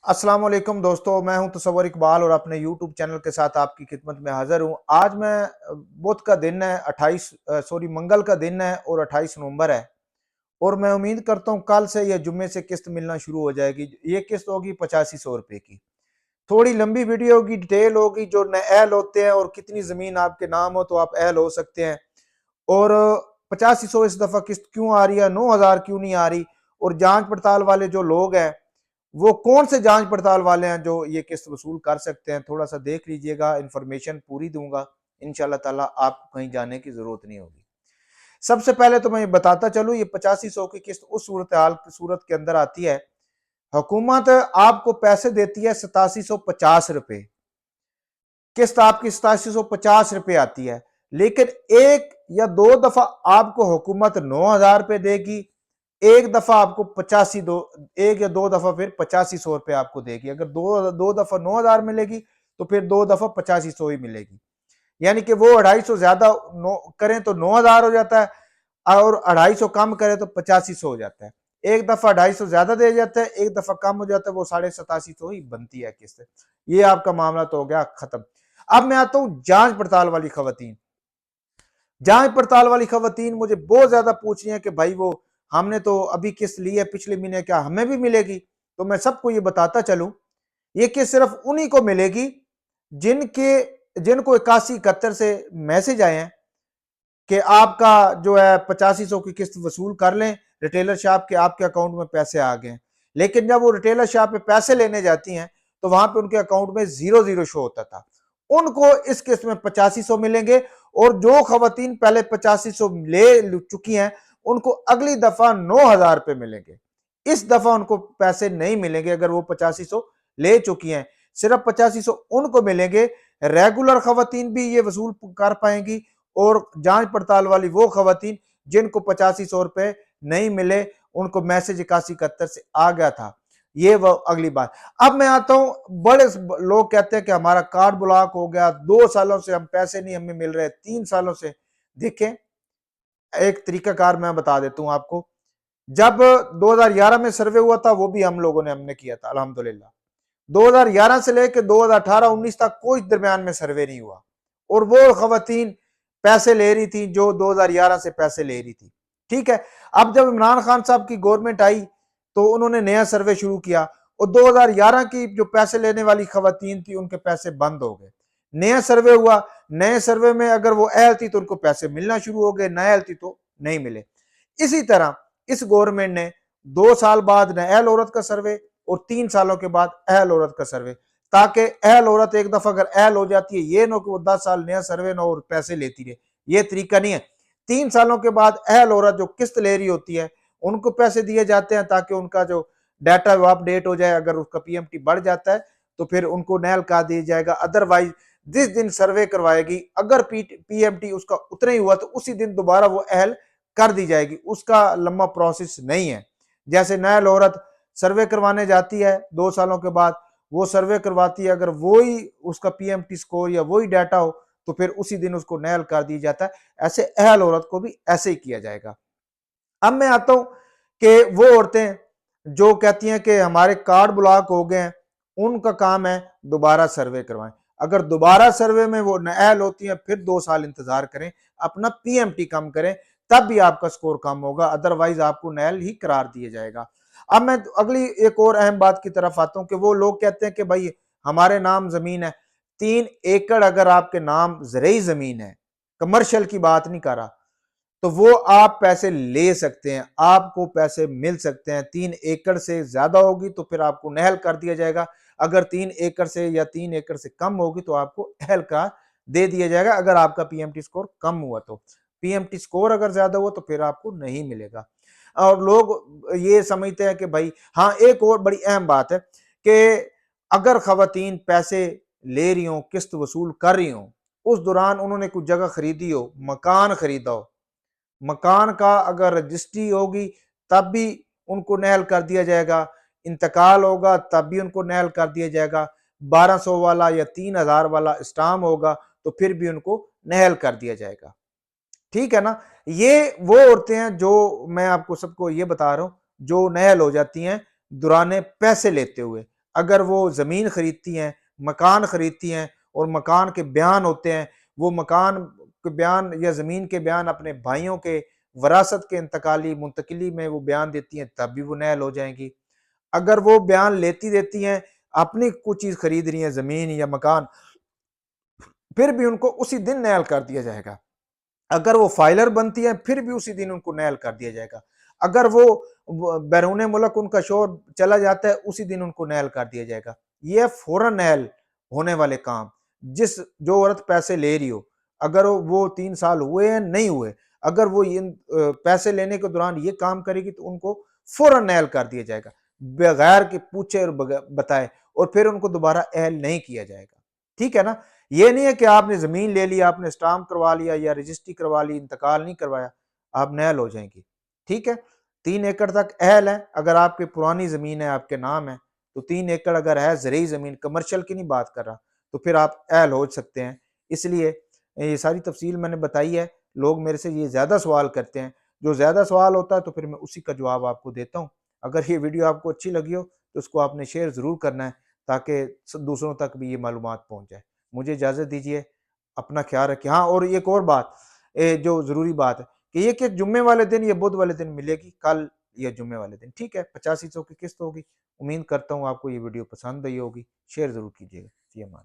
अस्सलाम वालेकुम दोस्तों, मैं हूं तसव्वुर इकबाल और अपने यूट्यूब चैनल के साथ आपकी खिदमत में हाजिर हूं। आज मैं बुध का दिन है, मंगल का दिन है और 28 नवंबर है। और मैं उम्मीद करता हूं कल से या जुम्मे से किस्त मिलना शुरू हो जाएगी। ये किस्त होगी 8500 रुपए की। थोड़ी लंबी वीडियो होगी, डिटेल होगी, जो न अहल होते हैं और कितनी जमीन आपके नाम हो तो आप अहल हो सकते हैं। और 8500 इस दफा किस्त क्यों आ रही है, 9000 क्यों नहीं आ रही, और जांच पड़ताल वाले जो लोग हैं वो कौन से जांच पड़ताल वाले हैं जो ये किस्त वसूल कर सकते हैं, थोड़ा सा देख लीजिएगा। इंफॉर्मेशन पूरी दूंगा इंशाल्लाह ताला, आपको कहीं जाने की जरूरत नहीं होगी। सबसे पहले तो मैं बताता चलूं, ये 8500 की किस्त उस सूरत के अंदर आती है। हुकूमत आपको पैसे देती है 8750 रुपए, किस्त आपकी 8750 रुपए आती है। लेकिन एक या दो दफा आपको हुकूमत 9000 रुपए देगी, एक दफा आपको 85 दो एक या दो दफा फिर 8500 रुपए आपको देगी। अगर दो दो दफा 9000 मिलेगी तो फिर दो दफा 8500 ही मिलेगी। यानी कि वो 250 ज्यादा करें तो 9000 हो जाता है और 250 कम करें तो 8500 हो जाता है। एक दफा 250 ज्यादा दे जाता है, एक दफा कम हो जाता है, वो 8750 ही बनती है किस्त। ये आपका मामला तो हो गया खत्म। अब मैं आता हूं जांच पड़ताल वाली खवातीन। जांच पड़ताल वाली खवातीन मुझे बहुत ज्यादा पूछ रही है कि भाई वो हमने तो अभी किस्त ली है पिछले महीने, क्या हमें भी मिलेगी? तो मैं सबको ये बताता चलूं, ये किस्त सिर्फ उन्हीं को मिलेगी जिनको 8171 से मैसेज आए हैं कि आपका जो है 8500 की किस्त वसूल कर लें, रिटेलर शॉप के आपके अकाउंट में पैसे आ गए। लेकिन जब वो रिटेलर शॉप पे पैसे लेने जाती हैं तो वहां पे उनके अकाउंट में 00 शो होता था। उनको इस किस्त में 8500 मिलेंगे। और जो खवातीन पहले 8500 ले चुकी हैं उनको अगली दफा 9000 रुपए मिलेंगे। इस दफा उनको पैसे नहीं मिलेंगे अगर वो 8500 ले चुकी हैं, सिर्फ 8500 उनको मिलेंगे। रेगुलर खवातीन भी ये वसूल कर पाएंगी और जांच पड़ताल वाली वो खवातीन जिनको 8500 रुपए नहीं मिले, उनको मैसेज 8171 से आ गया था। ये वो अगली बात। अब मैं आता हूं, बड़े लोग कहते हैं कि हमारा कार्ड ब्लॉक हो गया, 2 सालों से हम पैसे नहीं हमें मिल रहे, 3 सालों से। देखें, एक तरीकाकार मैं बता देता हूं आपको। जब 2011 में सर्वे हुआ था वो भी हम लोगों ने हमने किया था अल्हम्दुलिल्लाह। 2011 से लेकर 2018-19 तक कोई दरमियान में सर्वे नहीं हुआ और वो खवातीन पैसे ले रही थी जो 2011 से पैसे ले रही थी। ठीक है। अब जब इमरान खान साहब की गवर्नमेंट आई तो उन्होंने नया सर्वे शुरू किया और 2011 की जो पैसे लेने वाली खवातीन थी उनके पैसे बंद हो गए। नया सर्वे हुआ, नए सर्वे में अगर वो अहल थी तो उनको पैसे मिलना शुरू हो गए, न अहल थी तो नहीं मिले। इसी तरह इस गवर्नमेंट ने 2 साल बाद न अहल औरत का सर्वे और 3 सालों के बाद अहल औरत का सर्वे, ताकि अहल औरत एक दफा अगर अहल हो जाती है, ये ना कि वो 10 साल नया सर्वे ना और पैसे लेती रहे, ये तरीका नहीं है। 3 सालों के बाद अहल औरत जो किस्त ले रही होती है उनको पैसे दिए जाते हैं ताकि उनका जो डाटा वो अपडेट हो जाए। अगर उसका पीएमटी बढ़ जाता है तो फिर उनको नहल कर दिया जाएगा। अदरवाइज जिस दिन सर्वे करवाएगी अगर पीएमटी उसका उतना ही हुआ तो उसी दिन दोबारा वो अहल कर दी जाएगी। उसका लंबा प्रोसेस नहीं है। जैसे नहल औरत सर्वे करवाने जाती है 2 सालों के बाद, वो सर्वे करवाती है, अगर वही उसका पीएमटी स्कोर या वही डाटा हो तो फिर उसी दिन उसको नहल कर दिया जाता है। ऐसे अहल औरत को भी ऐसे ही किया जाएगा। अब मैं आता हूं कि वो औरतें जो कहती हैं कि हमारे कार्ड ब्लॉक हो गए हैं, उनका काम है दोबारा सर्वे करवाएं। अगर दोबारा सर्वे में वो नाअहल होती हैं फिर 2 साल इंतजार करें, अपना पीएमटी कम करें, तब भी आपका स्कोर कम होगा। अदरवाइज आपको नाअहल ही करार दिया जाएगा। अब मैं अगली एक और अहम बात की तरफ आता हूं कि वो लोग कहते हैं कि भाई हमारे नाम जमीन है, 3 एकड़ अगर आपके नाम ज़रूरी जमीन है, कमर्शियल की बात नहीं कर रहा, तो वो आप पैसे ले सकते हैं, आपको पैसे मिल सकते हैं। 3 एकड़ से ज्यादा होगी तो फिर आपको नहल कर दिया जाएगा। अगर 3 एकड़ से या 3 एकड़ से कम होगी तो आपको अहल का दे दिया जाएगा। अगर आपका पीएमटी स्कोर कम हुआ तो, पीएमटी स्कोर अगर ज्यादा हुआ तो फिर आपको नहीं मिलेगा। और लोग ये समझते हैं कि भाई, हाँ, एक और बड़ी अहम बात है कि अगर खवातीन पैसे ले रही हो, किस्त वसूल कर रही हो, उस दौरान उन्होंने कुछ जगह खरीदी हो, मकान खरीदा हो, मकान का अगर रजिस्ट्री होगी तब भी उनको नहल कर दिया जाएगा, इंतकाल होगा तब भी उनको नहल कर दिया जाएगा, 1200 वाला या 3000 वाला स्टाम्प होगा तो फिर भी उनको नहल कर दिया जाएगा। ठीक है ना। ये वो औरतें हैं जो मैं आपको सबको ये बता रहा हूं जो नहल हो जाती हैं दुराने पैसे लेते हुए। अगर वो ज़मीन खरीदती हैं, मकान खरीदती हैं और मकान के बयान होते हैं, वो मकान के बयान या ज़मीन के बयान अपने भाइयों के वरासत के इंतकाली मुंतकिली में वो बयान देती हैं, तब भी वो नहल हो जाएंगी। अगर वो बयान लेती देती हैं, अपनी कुछ चीज़ खरीद रही हैं, ज़मीन या मकान, फिर भी उनको उसी दिन नहल कर दिया जाएगा। अगर वो फाइलर बनती है, फिर भी उसी दिन उनको नहल कर दिया जाएगा। अगर वो बैरून मुल्क उनका शोर चला जाता है, उसी दिन उनको नहल कर दिया जाएगा। ये फौरन नहल होने वाले काम। जिस जो औरत पैसे ले रही हो, अगर वो 3 साल हुए हैं नहीं हुए, अगर वो इन पैसे लेने के दौरान ये काम करेगी तो उनको फौरन नहल कर दिया जाएगा, बगैर के पूछे और बताए, और फिर उनको दोबारा अहल नहीं किया जाएगा। ठीक है ना? ये नहीं है कि आपने जमीन ले ली, आपने स्टाम्प करवा लिया या रजिस्ट्री करवा ली, इंतकाल नहीं करवाया, आप नहल हो जाएंगी। ठीक है? 3 एकड़ तक अहल है। अगर आपकी पुरानी जमीन है, आपके नाम है, तो 3 एकड़ अगर है ज़रूरी जमीन, कमर्शियल की नहीं बात कर रहा, तो फिर आप अहल हो सकते हैं। इसलिए ये सारी तफसील मैंने बताई है। लोग मेरे से ये ज्यादा सवाल करते हैं, जो ज्यादा सवाल होता है तो फिर मैं उसी का जवाब आपको देता हूँ। अगर ये वीडियो आपको अच्छी लगी हो तो उसको आपने शेयर जरूर करना है, ताकि दूसरों तक भी ये मालूमात पहुंच जाए। मुझे इजाज़त दीजिए, अपना ख्याल रखिए। हाँ, और एक और बात, जो ज़रूरी बात है कि ये कि जुम्मे वाले दिन या बुध वाले दिन मिलेगी, कल या जुम्मे वाले दिन। ठीक है, 8500 की किस्त होगी। उम्मीद करता हूँ आपको ये वीडियो पसंद आई होगी। शेयर ज़रूर कीजिएगा। जी अमान।